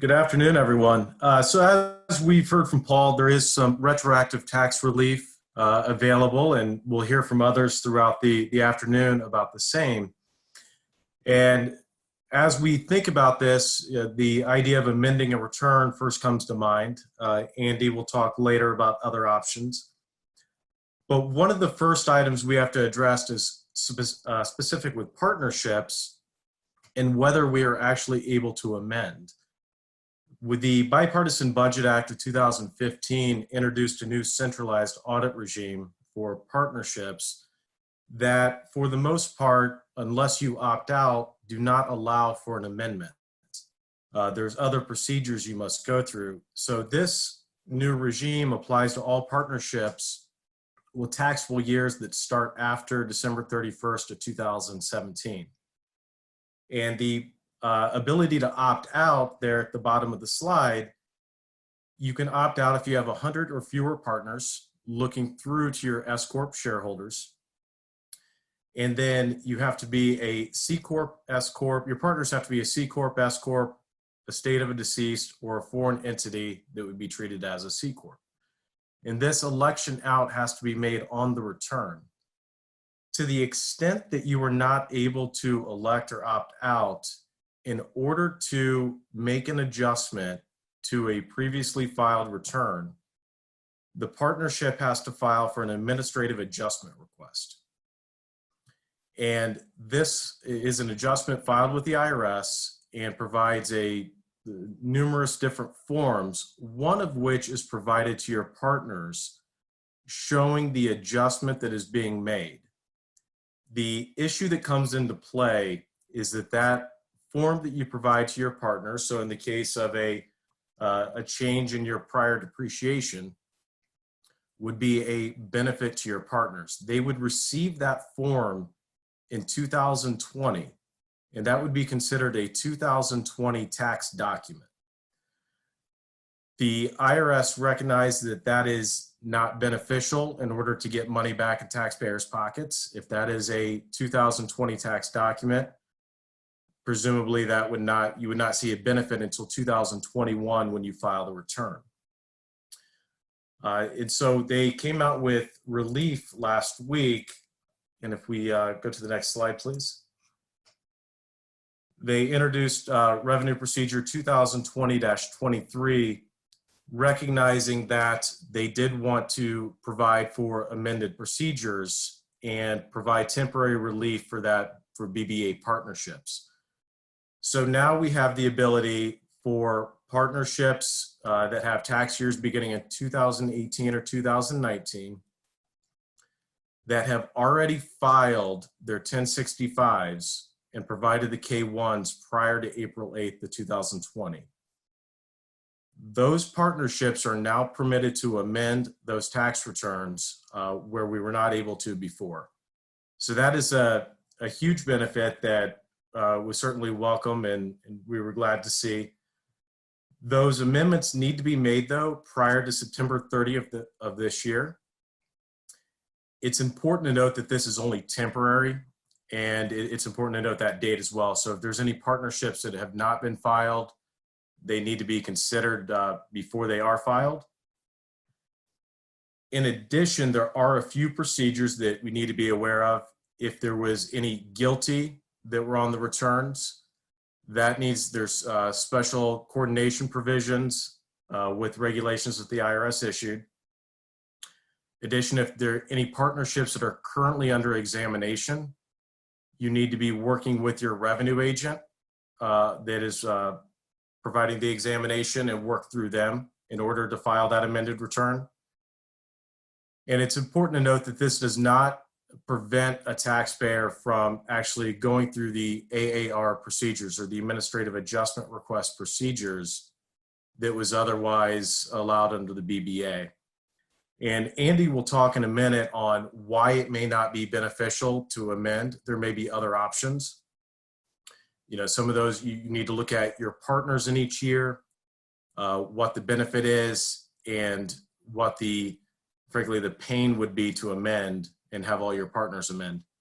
Good afternoon, everyone. So as we've heard from Paul, there is some retroactive tax relief available, and we'll hear from others throughout the afternoon about the same. And as we think about this, the idea of amending a return first comes to mind. Andy will talk later about other options. But one of the first items we have to address is specific with partnerships and whether we are actually able to amend. With the Bipartisan Budget Act of 2015 introduced a new centralized audit regime for partnerships that, for the most part, unless you opt out, do not allow for an amendment. There's other procedures you must go through. So this new regime applies to all partnerships with taxable years that start after December 31st of 2017. And the ability to opt out there at the bottom of the slide, you can opt out if you have 100 or fewer partners looking through to your S Corp shareholders. And then you have to be a C Corp, S Corp. Your partners have to be a C Corp, S Corp, estate of a deceased, or a foreign entity that would be treated as a C Corp. And this election out has to be made on the return. To the extent that you are not able to elect or opt out, in order to make an adjustment to a previously filed return, the partnership has to file for an administrative adjustment request. And this is an adjustment filed with the IRS and provides numerous different forms, one of which is provided to your partners showing the adjustment that is being made. The issue that comes into play is that form that you provide to your partner, so in the case of a change in your prior depreciation, would be a benefit to your partners. They would receive that form in 2020, and that would be considered a 2020 tax document. The IRS recognized that that is not beneficial in order to get money back in taxpayers' pockets. If that is a 2020 tax document, presumably you would not see a benefit until 2021 when you file the return. And so they came out with relief last week. And if we go to the next slide, please. They introduced Revenue Procedure 2020-23, recognizing that they did want to provide for amended procedures and provide temporary relief for BBA partnerships. So now we have the ability for partnerships that have tax years beginning in 2018 or 2019 that have already filed their 1065s and provided the K-1s prior to April 8th of 2020. Those partnerships are now permitted to amend those tax returns where we were not able to before. So that is a huge benefit that was certainly welcome, and we were glad to see. Those amendments need to be made, though, prior to September 30th of this year. It's important to note that this is only temporary, and it's important to note that date as well. So if there's any partnerships that have not been filed, they need to be considered before they are filed. In addition, there are a few procedures that we need to be aware of. If there was any GILTI that were on the returns, there's special coordination provisions with regulations that the IRS issued. In addition, if there are any partnerships that are currently under examination, you need to be working with your revenue agent that is providing the examination and work through them in order to file that amended return. And it's important to note that this does not prevent a taxpayer from actually going through the AAR procedures, or the Administrative Adjustment Request procedures, that was otherwise allowed under the BBA. And Andy will talk in a minute on why it may not be beneficial to amend. There may be other options. Some of those you need to look at your partners in each year, what the benefit is, and what frankly, the pain would be to amend and have all your partners amend.